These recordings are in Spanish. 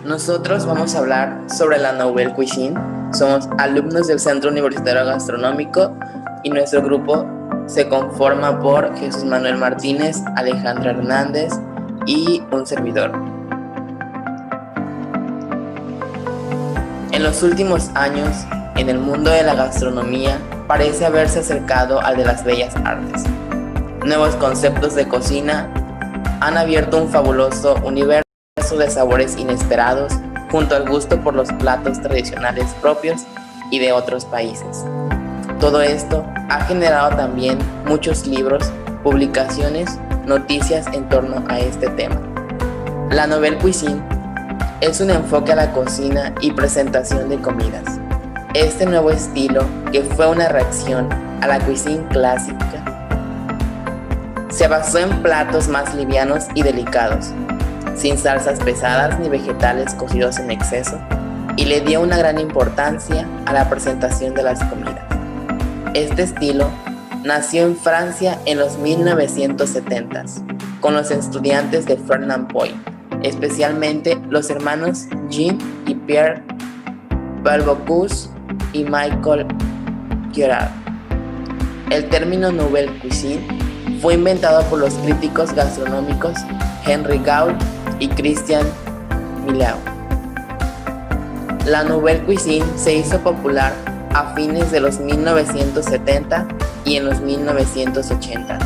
Nosotros vamos a hablar sobre la Nouvelle Cuisine. Somos alumnos del Centro Universitario Gastronómico y nuestro grupo se conforma por Jesús Manuel Martínez, Alejandra Hernández y un servidor. En los últimos años, en el mundo de la gastronomía, parece haberse acercado al de las bellas artes. Nuevos conceptos de cocina han abierto un fabuloso universo de sabores inesperados junto al gusto por los platos tradicionales propios y de otros países. Todo esto ha generado también muchos libros, publicaciones, noticias en torno a este tema. La Nouvelle Cuisine es un enfoque a la cocina y presentación de comidas. Este nuevo estilo, que fue una reacción a la cuisine clásica, se basó en platos más livianos y delicados, sin salsas pesadas ni vegetales cocidos en exceso, y le dio una gran importancia a la presentación de las comidas. Este estilo nació en Francia en los 1970s, con los estudiantes de Fernand Point, especialmente los hermanos Jean y Pierre Balbocuse y Michael Girard. El término Nouvelle Cuisine fue inventado por los críticos gastronómicos Henry Gaul y Christian Millau. La Nouvelle Cuisine se hizo popular a fines de los 1970 y en los 1980.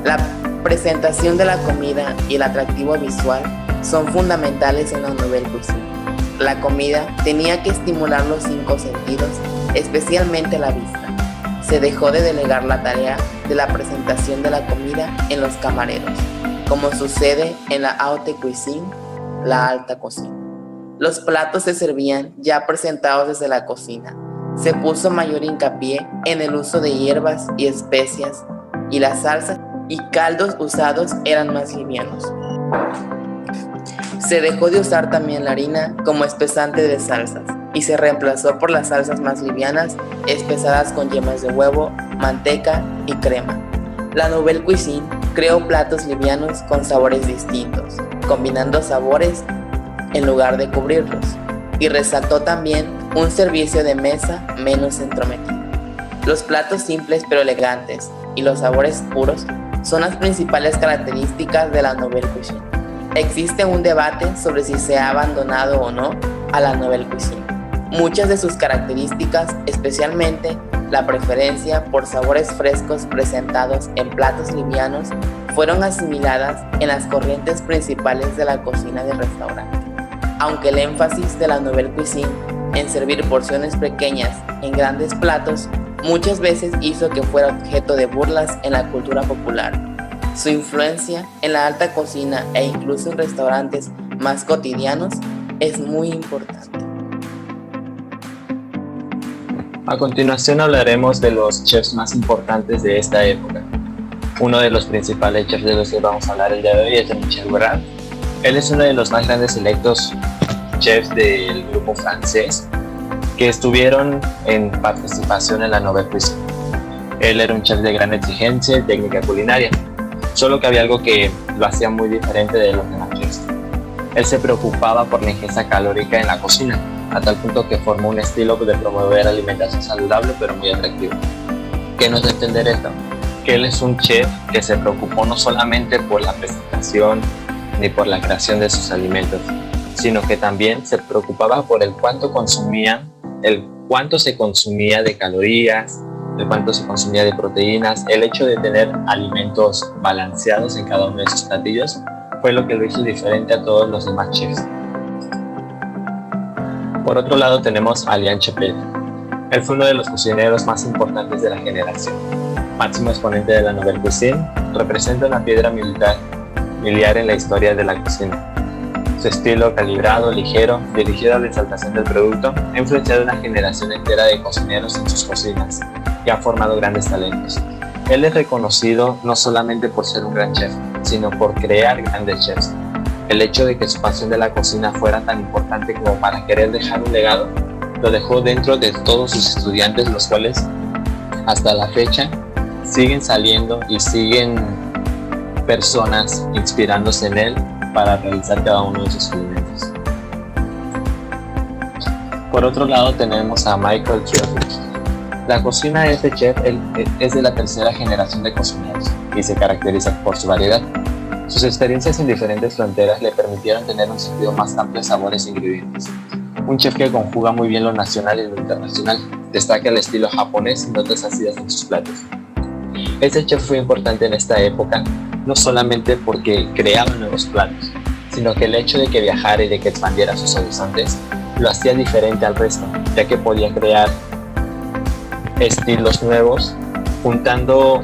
La presentación de la comida y el atractivo visual son fundamentales en la Nouvelle Cuisine. La comida tenía que estimular los 5 sentidos, especialmente la vista. Se dejó de delegar la tarea de la presentación de la comida en los camareros, como sucede en la haute cuisine, la alta cocina. Los platos se servían ya presentados desde la cocina. Se puso mayor hincapié en el uso de hierbas y especias, y las salsas y caldos usados eran más livianos. Se dejó de usar también la harina como espesante de salsas y se reemplazó por las salsas más livianas, espesadas con yemas de huevo, manteca y crema. La Nouvelle Cuisine creó platos livianos con sabores distintos, combinando sabores en lugar de cubrirlos, y resaltó también un servicio de mesa menos entrometido. Los platos simples pero elegantes y los sabores puros son las principales características de la Nouvelle Cuisine. Existe un debate sobre si se ha abandonado o no a la Nouvelle Cuisine. Muchas de sus características, especialmente la preferencia por sabores frescos presentados en platos livianos, fueron asimiladas en las corrientes principales de la cocina de restaurante. Aunque el énfasis de la Nouvelle Cuisine en servir porciones pequeñas en grandes platos muchas veces hizo que fuera objeto de burlas en la cultura popular, su influencia en la alta cocina e incluso en restaurantes más cotidianos es muy importante. A continuación hablaremos de los chefs más importantes de esta época. Uno de los principales chefs de los que vamos a hablar el día de hoy es de Michel Guérard. Él es uno de los más grandes selectos chefs del grupo francés que estuvieron en participación en la Nouvelle Cuisine. Él era un chef de gran exigencia y técnica culinaria, solo que había algo que lo hacía muy diferente de los demás chefs. Él se preocupaba por la ingesta calórica en la cocina, a tal punto que formó un estilo de promover alimentación saludable pero muy atractivo. ¿Qué nos da a entender esto? Que él es un chef que se preocupó no solamente por la presentación ni por la creación de sus alimentos, sino que también se preocupaba por el cuánto se consumía de calorías, el cuánto se consumía de proteínas. El hecho de tener alimentos balanceados en cada uno de sus platillos fue lo que lo hizo diferente a todos los demás chefs. Por otro lado tenemos a Alain Chapelle. Él fue uno de los cocineros más importantes de la generación. Máximo exponente de la Nouvelle Cuisine, representa una piedra militar en la historia de la cocina. Su estilo calibrado, ligero, dirigido a la exaltación del producto, ha influenciado una generación entera de cocineros en sus cocinas y ha formado grandes talentos. Él es reconocido no solamente por ser un gran chef, sino por crear grandes chefs. El hecho de que su pasión de la cocina fuera tan importante como para querer dejar un legado, lo dejó dentro de todos sus estudiantes, los cuales hasta la fecha siguen saliendo y siguen personas inspirándose en él para realizar cada uno de sus alimentos. Por otro lado tenemos a Michael Trevor. La cocina de este chef es de la tercera generación de cocineros y se caracteriza por su variedad. Sus experiencias en diferentes fronteras le permitieron tener un sentido más amplio de sabores e ingredientes. Un chef que conjuga muy bien lo nacional y lo internacional. Destaca el estilo japonés y notas ácidas en sus platos. Este chef fue importante en esta época, no solamente porque creaba nuevos platos, sino que el hecho de que viajara y de que expandiera sus horizontes lo hacía diferente al resto, ya que podía crear estilos nuevos, juntando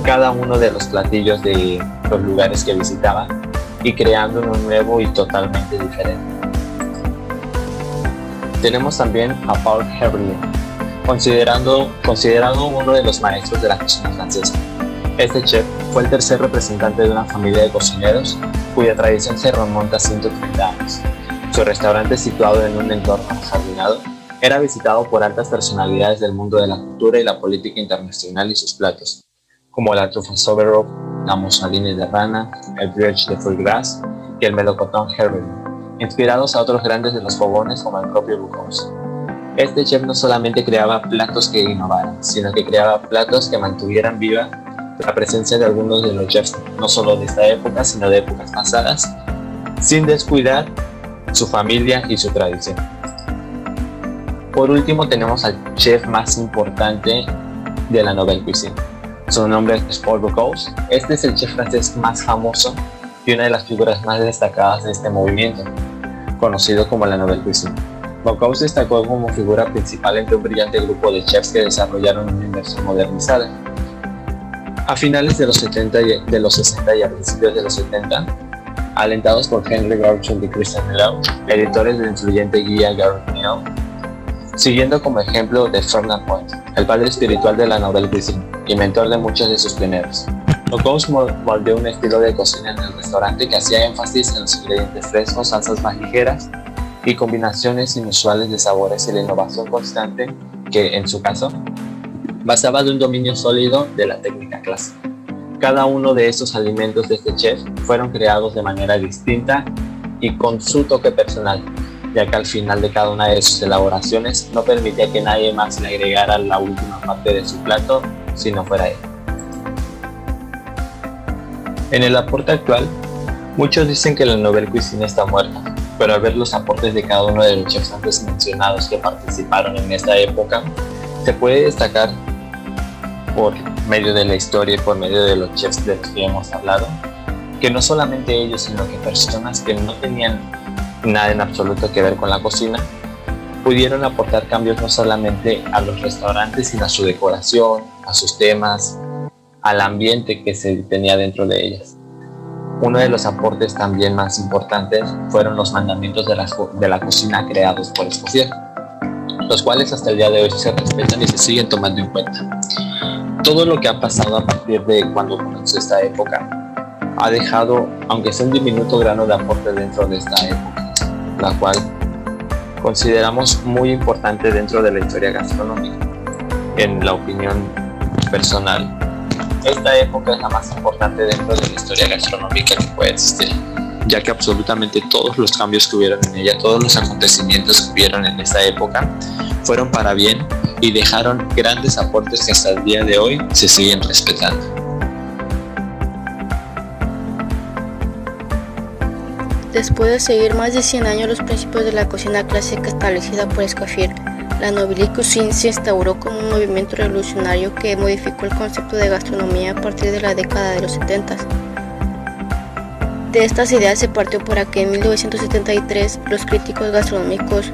cada uno de los platillos de los lugares que visitaba y creando uno nuevo y totalmente diferente. Tenemos también a Paul Hervé, considerado uno de los maestros de la cocina francesa. Este chef fue el tercer representante de una familia de cocineros cuya tradición se remonta a 130 años. Su restaurante, situado en un entorno jardinado, era visitado por altas personalidades del mundo de la cultura y la política internacional y sus platos, como la trufa Soberov, la mousseline de rana, el brioche de foie gras y el melocotón Hervé, inspirados a otros grandes de los fogones como el propio Bocuse. Este chef no solamente creaba platos que innovaran, sino que creaba platos que mantuvieran viva la presencia de algunos de los chefs, no solo de esta época, sino de épocas pasadas, sin descuidar su familia y su tradición. Por último tenemos al chef más importante de la Nouvelle Cuisine. Su nombre es Paul Bocuse. Este es el chef francés más famoso y una de las figuras más destacadas de este movimiento, conocido como la Nouvelle Cuisine. Bocuse destacó como figura principal entre un brillante grupo de chefs que desarrollaron una inversión modernizada. A finales de los 60 y a principios de los 70, alentados por Henry Garchon y Christian Millau, editores del influyente guía Gareth Millau, siguiendo como ejemplo de Fernand Point, el padre espiritual de la Nouvelle Cuisine y mentor de muchos de sus pioneros. Bocuse moldeó un estilo de cocina en el restaurante que hacía énfasis en los ingredientes frescos, salsas más ligeras y combinaciones inusuales de sabores y la innovación constante que, en su caso, basaba de un dominio sólido de la técnica clásica. Cada uno de estos alimentos de este chef fueron creados de manera distinta y con su toque personal, ya que al final de cada una de sus elaboraciones no permitía que nadie más le agregara la última parte de su plato si no fuera él. En el aporte actual, muchos dicen que la Nouvelle Cuisine está muerta, pero al ver los aportes de cada uno de los chefs antes mencionados que participaron en esta época, se puede destacar por medio de la historia y por medio de los chefs de los que hemos hablado, que no solamente ellos, sino que personas que no tenían nada en absoluto que ver con la cocina, pudieron aportar cambios no solamente a los restaurantes, sino a su decoración, a sus temas, al ambiente que se tenía dentro de ellas. Uno de los aportes también más importantes fueron los mandamientos de la cocina creados por Escoffier, los cuales hasta el día de hoy se respetan y se siguen tomando en cuenta. Todo lo que ha pasado a partir de cuando comenzó esta época ha dejado, aunque sea un diminuto grano de aporte dentro de esta época, la cual consideramos muy importante dentro de la historia gastronómica. En la opinión personal, esta época es la más importante dentro de la historia gastronómica que puede existir, ya que absolutamente todos los cambios que hubieron en ella, todos los acontecimientos que hubieron en esta época, fueron para bien y dejaron grandes aportes que hasta el día de hoy se siguen respetando. Después de seguir más de 100 años los principios de la cocina clásica establecida por Escoffier, la Nouvelle Cuisine se instauró como un movimiento revolucionario que modificó el concepto de gastronomía a partir de la década de los 70. De estas ideas se partió para que en 1973 los críticos gastronómicos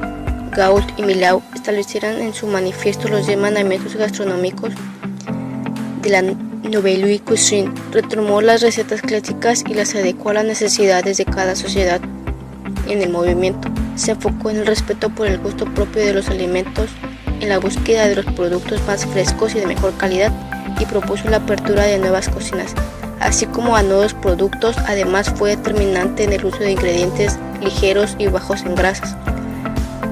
Gault y Millau establecieran en su manifiesto los 10 mandamientos gastronómicos de la Nouvelle Cuisine. Retomó las recetas clásicas y las adecuó a las necesidades de cada sociedad en el movimiento. Se enfocó en el respeto por el gusto propio de los alimentos, en la búsqueda de los productos más frescos y de mejor calidad, y propuso la apertura de nuevas cocinas, así como a nuevos productos. Además, fue determinante en el uso de ingredientes ligeros y bajos en grasas.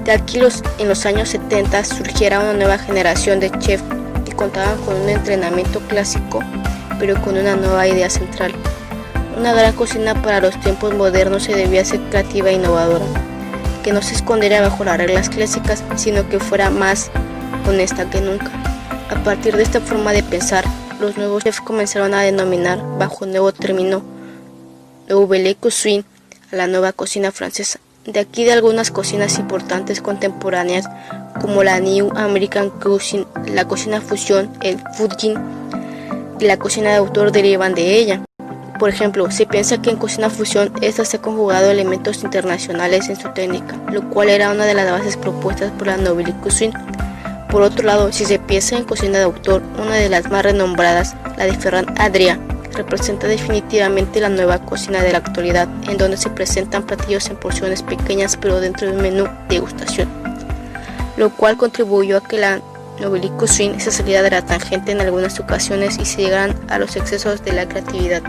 De aquí en los años 70 surgiera una nueva generación de chefs que contaban con un entrenamiento clásico, pero con una nueva idea central. Una gran cocina para los tiempos modernos se debía ser creativa e innovadora. que no se escondiera bajo las reglas clásicas, sino que fuera más honesta que nunca. A partir de esta forma de pensar, los nuevos chefs comenzaron a denominar bajo un nuevo término Nouvelle Cuisine a la nueva cocina francesa. De aquí de algunas cocinas importantes contemporáneas como la New American Cuisine, la cocina fusión, el Fusion y la cocina de autor derivan de ella. Por ejemplo, se piensa que en cocina fusión esta se ha conjugado elementos internacionales en su técnica, lo cual era una de las bases propuestas por la Nouvelle Cuisine. Por otro lado, si se piensa en cocina de autor, una de las más renombradas, la de Ferran Adrià, representa definitivamente la nueva cocina de la actualidad, en donde se presentan platillos en porciones pequeñas pero dentro de un menú degustación, lo cual contribuyó a que la Nouvelle Cuisine se saliera de la tangente en algunas ocasiones y se llegaran a los excesos de la creatividad,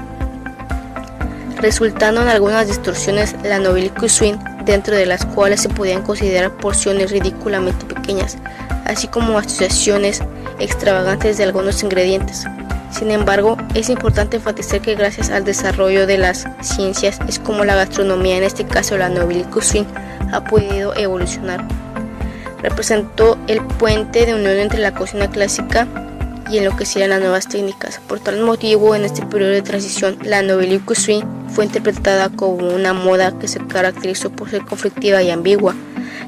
resultando en algunas distorsiones la Nouvelle Cuisine, dentro de las cuales se podían considerar porciones ridículamente pequeñas, así como asociaciones extravagantes de algunos ingredientes. Sin embargo, es importante enfatizar que gracias al desarrollo de las ciencias es como la gastronomía, en este caso la Nouvelle Cuisine, ha podido evolucionar. Representó el puente de unión entre la cocina clásica y en lo que serían las nuevas técnicas. Por tal motivo, en este periodo de transición, la Nouvelle Cuisine fue interpretada como una moda que se caracterizó por ser conflictiva y ambigua.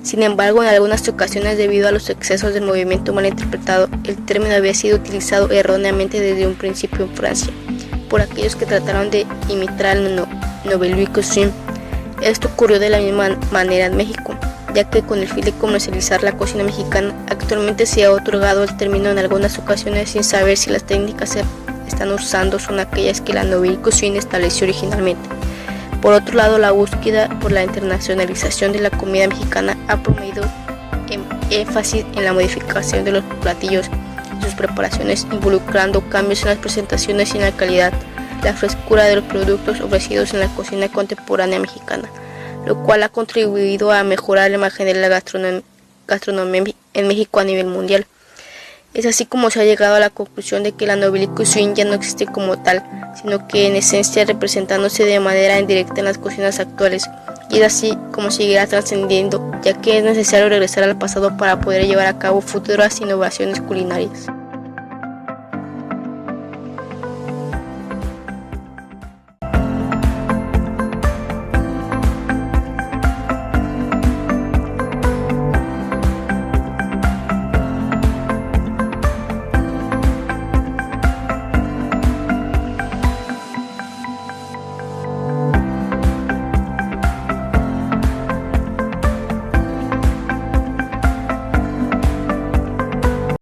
Sin embargo, en algunas ocasiones, debido a los excesos del movimiento mal interpretado, el término había sido utilizado erróneamente desde un principio en Francia, por aquellos que trataron de imitar la Nouvelle Cuisine. Esto ocurrió de la misma manera en México, ya que con el fin de comercializar la cocina mexicana, actualmente se ha otorgado el término en algunas ocasiones sin saber si las técnicas que se están usando son aquellas que la Nouvelle Cuisine estableció originalmente. Por otro lado, la búsqueda por la internacionalización de la comida mexicana ha promovido énfasis en la modificación de los platillos y sus preparaciones, involucrando cambios en las presentaciones y en la calidad, la frescura de los productos ofrecidos en la cocina contemporánea mexicana, lo cual ha contribuido a mejorar la imagen de la gastronomía en México a nivel mundial. Es así como se ha llegado a la conclusión de que la Nouvelle Cuisine ya no existe como tal, sino que en esencia representándose de manera indirecta en las cocinas actuales, y es así como seguirá trascendiendo, ya que es necesario regresar al pasado para poder llevar a cabo futuras innovaciones culinarias.